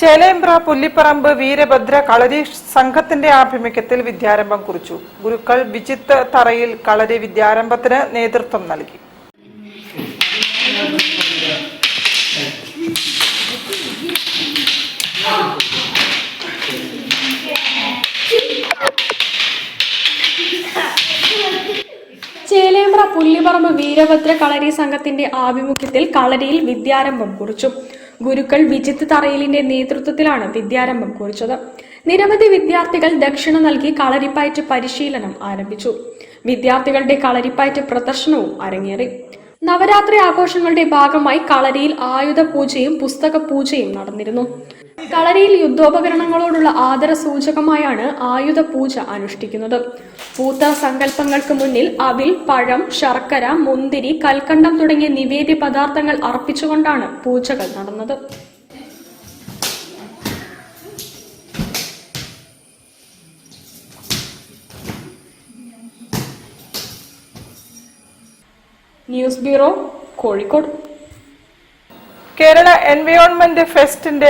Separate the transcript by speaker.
Speaker 1: ചേലേമ്പ്ര പുല്ലിപ്പറമ്പ് വീരഭദ്ര കളരി സംഘത്തിന്റെ ആഭിമുഖ്യത്തിൽ വിദ്യാരംഭം കുറിച്ചു. ഗുരുക്കൾ വിജിത്ത് തറയിൽ കളരി വിദ്യാരംഭത്തിന് നേതൃത്വം നൽകി.
Speaker 2: ചേലേമ്പ്ര പുല്ലിപ്പറമ്പ് വീരഭദ്ര കളരി സംഘത്തിന്റെ ആഭിമുഖ്യത്തിൽ കളരിയിൽ വിദ്യാരംഭം കുറിച്ചു. ഗുരുക്കൾ വിജിത്ത് തറയിലിന്റെ നേതൃത്വത്തിലാണ് വിദ്യാരംഭം കുറിച്ചത്. നിരവധി വിദ്യാർത്ഥികൾ ദക്ഷിണ നൽകി കളരിപ്പയറ്റ് പരിശീലനം ആരംഭിച്ചു. വിദ്യാർത്ഥികളുടെ കളരിപ്പയറ്റ് പ്രദർശനവും അരങ്ങേറി. നവരാത്രി ആഘോഷങ്ങളുടെ ഭാഗമായി കളരിയിൽ ആയുധ പൂജയും പുസ്തക പൂജയും നടന്നിരുന്നു. കളരിയിൽ യുദ്ധോപകരണങ്ങളോടുള്ള ആദര സൂചകമായാണ് ആയുധ പൂജ അനുഷ്ഠിക്കുന്നത്. പൂത്ത സങ്കല്പങ്ങൾക്ക് മുന്നിൽ അവിൽ, പഴം, ശർക്കര, മുന്തിരി, കൽക്കണ്ടം തുടങ്ങിയ നിവേദ്യ പദാർത്ഥങ്ങൾ അർപ്പിച്ചുകൊണ്ടാണ് പൂജകൾ നടന്നത്. News bureau, Kozhikode.
Speaker 1: Kerala environment ഫെസ്റ്റിന്റെ